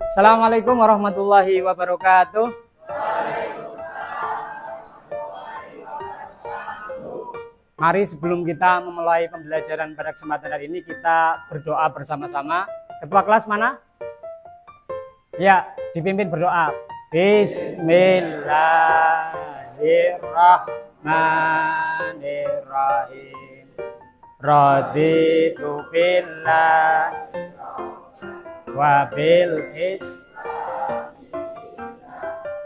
Assalamualaikum warahmatullahi wabarakatuh. Mari sebelum kita memulai pembelajaran pada kesempatan hari ini, kita berdoa bersama-sama. Ketua kelas mana? Ya, dipimpin berdoa. Bismillahirrahmanirrahim. Raditu billah wabil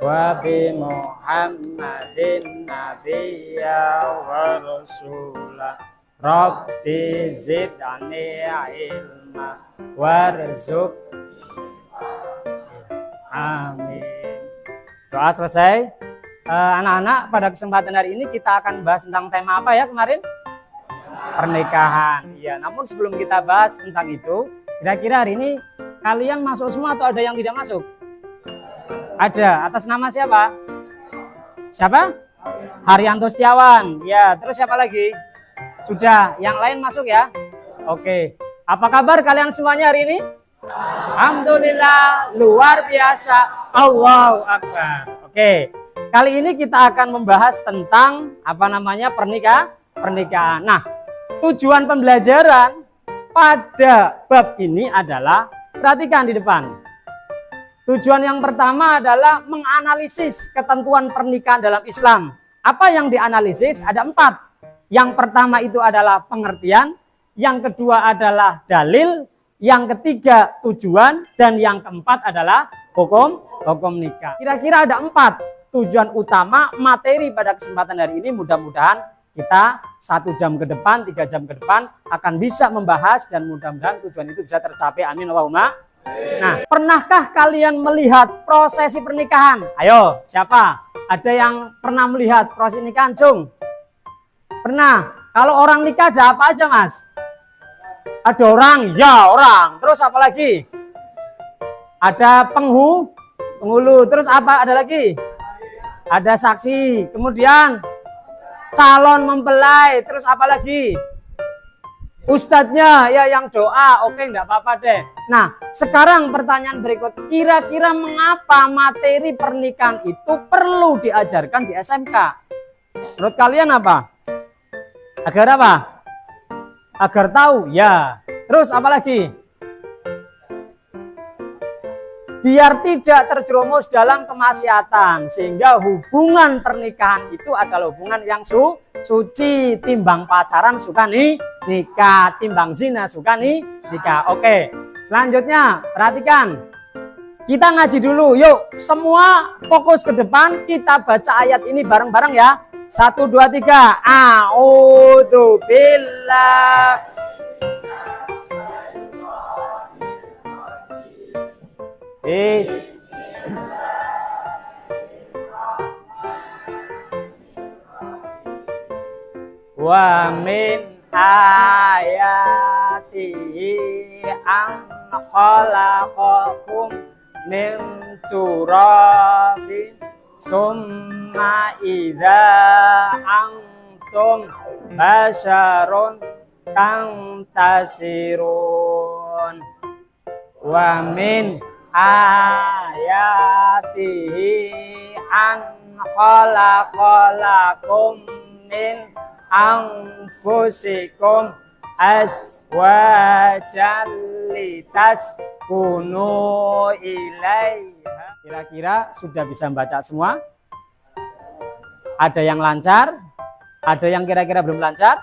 wabi Muhammadin nabiyya wa rasulah Rabbi zidni ilma warzuq. Amin. Doa selesai. Anak-anak, pada kesempatan hari ini kita akan bahas tentang tema apa ya kemarin? Pernikahan. Ya, namun sebelum kita bahas tentang itu, kira-kira hari ini kalian masuk semua atau ada yang tidak masuk? Ada. Atas nama siapa? Siapa? Haryanto Setiawan. Ya, terus siapa lagi? Sudah. Yang lain masuk ya? Oke. Apa kabar kalian semuanya hari ini? Alhamdulillah, luar biasa. Allahu Akbar. Oke. Kali ini kita akan membahas tentang pernikahan. Nah, tujuan pembelajaran pada bab ini adalah, perhatikan di depan. Tujuan yang pertama adalah menganalisis ketentuan pernikahan dalam Islam. Apa yang dianalisis? Ada 4. Yang pertama itu adalah pengertian, yang kedua adalah dalil, yang ketiga tujuan, dan yang keempat adalah hukum nikah. Kira-kira ada 4 tujuan utama materi pada kesempatan hari ini. Mudah-mudahan kita 1 jam ke depan, 3 jam ke depan akan bisa membahas, dan mudah-mudahan tujuan itu bisa tercapai. Amin Allahumma. Nah, pernahkah kalian melihat prosesi pernikahan? Ayo, siapa? Ada yang pernah melihat prosesi nikahan, Cung? Pernah? Kalau orang nikah ada apa aja, Mas? Ada orang? Ya, orang. Terus apa lagi? Ada penghulu. Terus apa? Ada lagi? Ada saksi. Kemudian calon mempelai. Terus apa lagi? Ustadznya ya yang doa. Oke, enggak apa-apa deh. Nah, sekarang pertanyaan berikut. Kira-kira mengapa materi pernikahan itu perlu diajarkan di SMK? Menurut kalian apa? Agar apa? Agar tahu, ya. Terus apa lagi? Biar tidak terjerumus dalam kemaksiatan, sehingga hubungan pernikahan itu adalah hubungan yang suci. Timbang pacaran suka nikah, timbang zina suka nikah. Oke, selanjutnya perhatikan. Kita ngaji dulu, yuk semua fokus ke depan. Kita baca ayat ini bareng-bareng ya. 1, 2, 3. A'udzubillah. Wa min ayatihi an khalaqakum min turabin summa idza antum basyarun tantasirun. Wa min ayatihi an khalaqalakum min anfusikum azwajan litaskunu ilaiha. Kira-kira sudah bisa membaca semua? Ada yang lancar? Ada yang kira-kira belum lancar?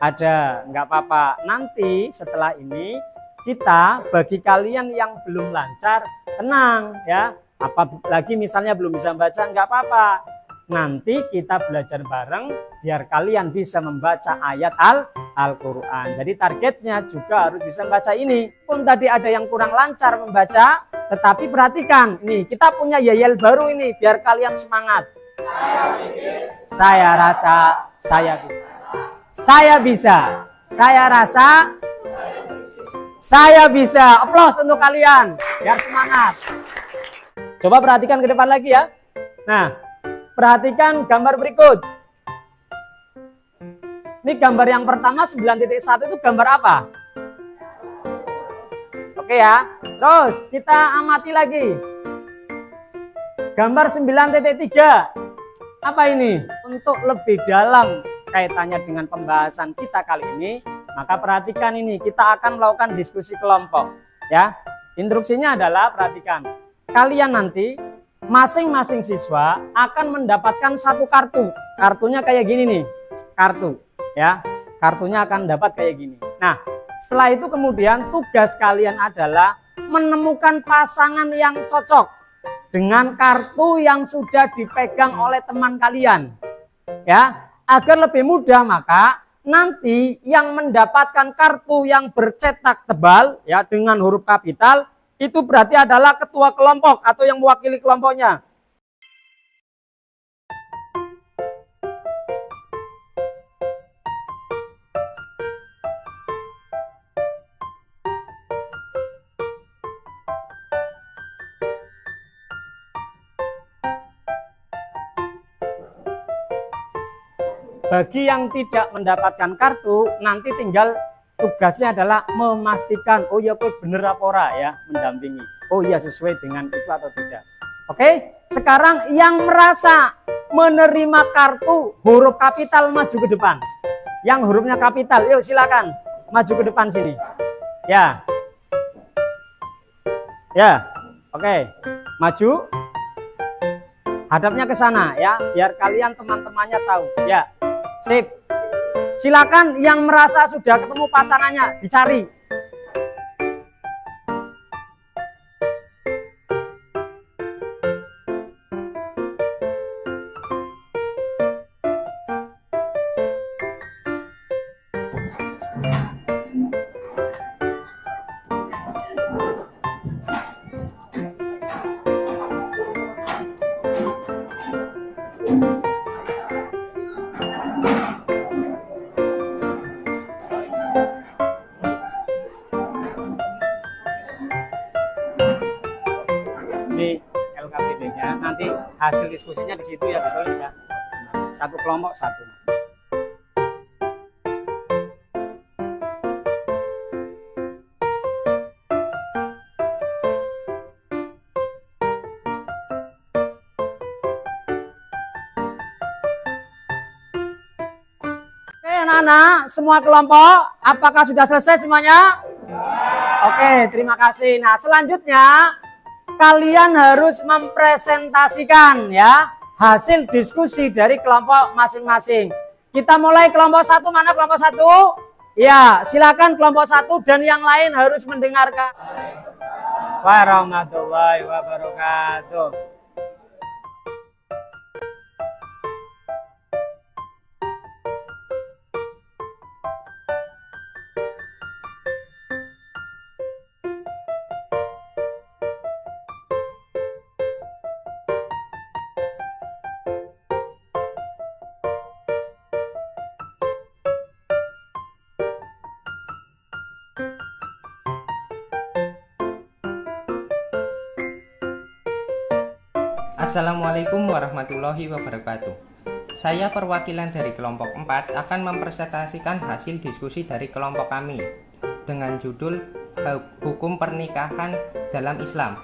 Ada, nggak apa-apa. Nanti setelah ini kita, bagi kalian yang belum lancar, tenang ya. Apalagi misalnya belum bisa membaca, nggak apa-apa. Nanti kita belajar bareng biar kalian bisa membaca ayat Al-Quran. Jadi targetnya juga harus bisa membaca ini. Pun tadi ada yang kurang lancar membaca, tetapi perhatikan, nih kita punya yel baru ini biar kalian semangat. Saya rasa saya bisa. Saya bisa. Saya rasa saya bisa. Aplaus untuk kalian. Biar semangat. Coba perhatikan ke depan lagi ya. Nah, perhatikan gambar berikut. Ini gambar yang pertama 9.1 itu gambar apa? Oke ya. Terus kita amati lagi. Gambar 9.3. Apa ini? Untuk lebih dalam kaitannya dengan pembahasan kita kali ini, maka perhatikan ini, kita akan melakukan diskusi kelompok ya. Instruksinya adalah perhatikan. Kalian nanti masing-masing siswa akan mendapatkan satu kartu. Kartunya kayak gini nih. Kartu ya. Kartunya akan dapat kayak gini. Nah, setelah itu kemudian tugas kalian adalah menemukan pasangan yang cocok dengan kartu yang sudah dipegang oleh teman kalian. Ya, agar lebih mudah maka nanti yang mendapatkan kartu yang bercetak tebal ya dengan huruf kapital itu berarti adalah ketua kelompok atau yang mewakili kelompoknya. Bagi yang tidak mendapatkan kartu, nanti tinggal tugasnya adalah memastikan, oh ya kok bener apa ora ya, mendampingi. Oh iya sesuai dengan itu atau tidak. Oke, sekarang yang merasa menerima kartu huruf kapital maju ke depan. Yang hurufnya kapital, yuk silakan maju ke depan sini. Ya. Ya. Oke. Maju. Hadapnya ke sana ya, biar kalian teman-temannya tahu. Ya. Sip. Silakan yang merasa sudah ketemu pasangannya dicari. Ini LKPD-nya, nanti hasil diskusinya di situ ya ditulis ya. Satu kelompok satu. Oke anak-anak, semua kelompok, apakah sudah selesai semuanya? Oke, terima kasih. Nah selanjutnya kalian harus mempresentasikan ya hasil diskusi dari kelompok masing-masing. Kita mulai kelompok satu, mana kelompok satu? Ya, silakan kelompok satu dan yang lain harus mendengarkan. Warahmatullahi wabarakatuh. Assalamualaikum warahmatullahi wabarakatuh. Saya perwakilan dari kelompok 4 akan mempresentasikan hasil diskusi dari kelompok kami dengan judul Hukum Pernikahan dalam Islam.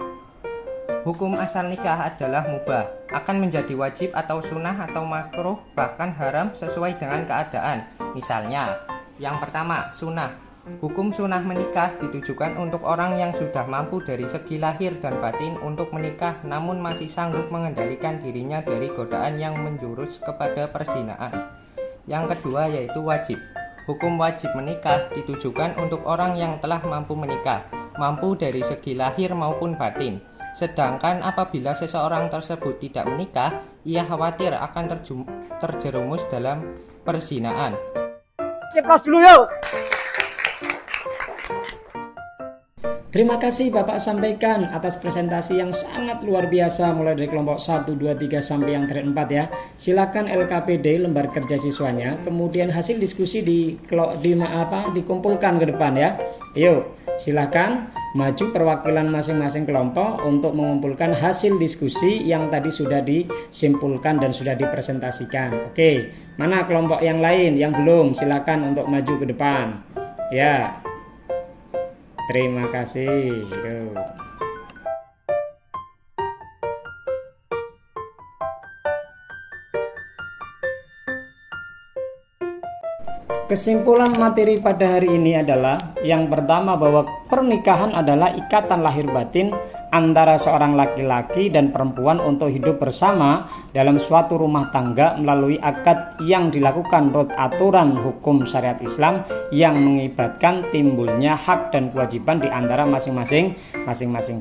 Hukum asal nikah adalah mubah, akan menjadi wajib atau sunnah atau makruh, bahkan haram sesuai dengan keadaan. Misalnya, yang pertama, sunnah. Hukum sunnah menikah ditujukan untuk orang yang sudah mampu dari segi lahir dan batin untuk menikah namun masih sanggup mengendalikan dirinya dari godaan yang menjurus kepada perzinahan. Yang kedua yaitu wajib. Hukum wajib menikah ditujukan untuk orang yang telah mampu menikah, mampu dari segi lahir maupun batin. Sedangkan apabila seseorang tersebut tidak menikah, ia khawatir akan terjerumus dalam perzinahan. Ceplos dulu yuk. Terima kasih Bapak sampaikan atas presentasi yang sangat luar biasa mulai dari kelompok 1, 2, 3 sampai yang terakhir 4 ya. Silakan LKPD lembar kerja siswanya, kemudian hasil diskusi dikumpulkan ke depan ya. Yuk, silakan maju perwakilan masing-masing kelompok untuk mengumpulkan hasil diskusi yang tadi sudah disimpulkan dan sudah dipresentasikan. Oke, mana kelompok yang lain yang belum? Silakan untuk maju ke depan. Ya. Terima kasih. Kesimpulan materi pada hari ini adalah yang pertama bahwa pernikahan adalah ikatan lahir batin antara seorang laki-laki dan perempuan untuk hidup bersama dalam suatu rumah tangga melalui akad yang dilakukan menurut aturan hukum syariat Islam yang mengibatkan timbulnya hak dan kewajiban di antara masing-masing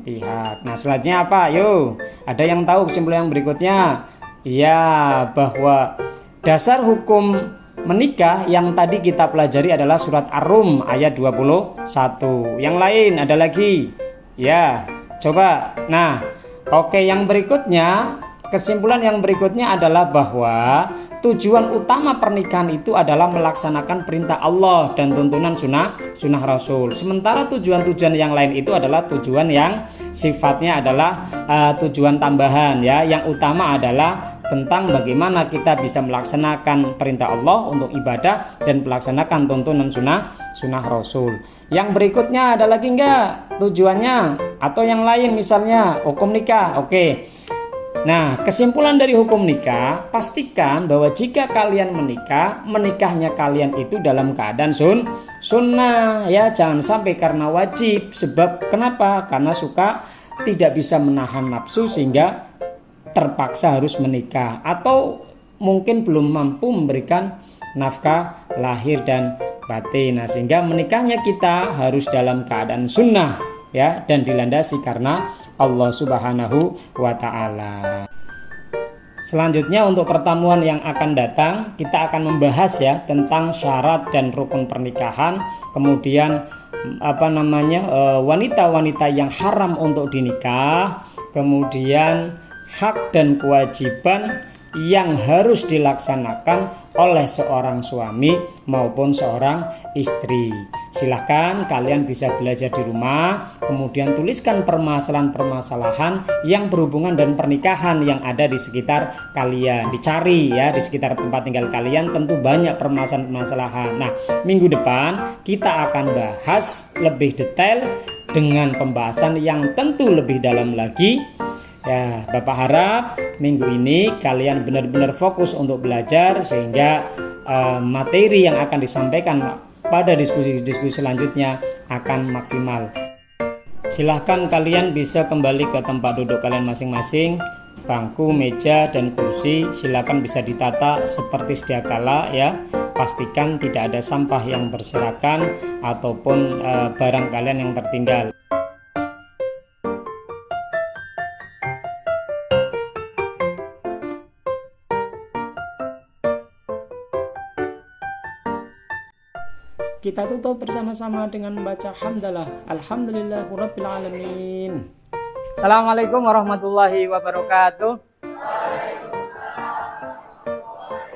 pihak. Nah, selanjutnya apa? Yuk, ada yang tahu kesimpulan yang berikutnya? Ya, bahwa dasar hukum menikah yang tadi kita pelajari adalah surat Ar-Rum ayat 21. Yang lain ada lagi? Ya, coba. Nah, oke, yang berikutnya, kesimpulan yang berikutnya adalah bahwa tujuan utama pernikahan itu adalah melaksanakan perintah Allah dan tuntunan sunnah Rasul. Sementara tujuan-tujuan yang lain itu adalah tujuan yang sifatnya adalah tujuan tambahan ya. Yang utama adalah tentang bagaimana kita bisa melaksanakan perintah Allah untuk ibadah dan melaksanakan tuntunan sunnah Rasul. Yang berikutnya ada lagi enggak tujuannya atau yang lain, misalnya hukum nikah. Oke. Nah, kesimpulan dari hukum nikah, pastikan bahwa jika kalian menikah, menikahnya kalian itu dalam keadaan sunnah ya, jangan sampai karena wajib. Sebab kenapa? Karena suka tidak bisa menahan nafsu sehingga terpaksa harus menikah, atau mungkin belum mampu memberikan nafkah lahir dan batin. Nah, sehingga menikahnya kita harus dalam keadaan sunnah ya, dan dilandasi karena Allah Subhanahu wa Ta'ala. Selanjutnya untuk pertemuan yang akan datang, kita akan membahas ya tentang syarat dan rukun pernikahan, kemudian wanita-wanita yang haram untuk dinikah, kemudian hak dan kewajiban yang harus dilaksanakan oleh seorang suami maupun seorang istri. Silahkan kalian bisa belajar di rumah, kemudian tuliskan permasalahan-permasalahan yang berhubungan dan pernikahan yang ada di sekitar kalian. Dicari ya di sekitar tempat tinggal kalian, tentu banyak permasalahan-permasalahan. Nah, minggu depan kita akan bahas lebih detail dengan pembahasan yang tentu lebih dalam lagi. Ya, Bapak harap minggu ini kalian benar-benar fokus untuk belajar sehingga materi yang akan disampaikan pada diskusi-diskusi selanjutnya akan maksimal. Silahkan kalian bisa kembali ke tempat duduk kalian masing-masing. Bangku, meja, dan kursi silakan bisa ditata seperti sedia kala ya. Pastikan tidak ada sampah yang berserakan ataupun barang kalian yang tertinggal. Kita tutup bersama-sama dengan membaca hamdalah. Alhamdulillahirabbil alamin. Assalamualaikum warahmatullahi wabarakatuh.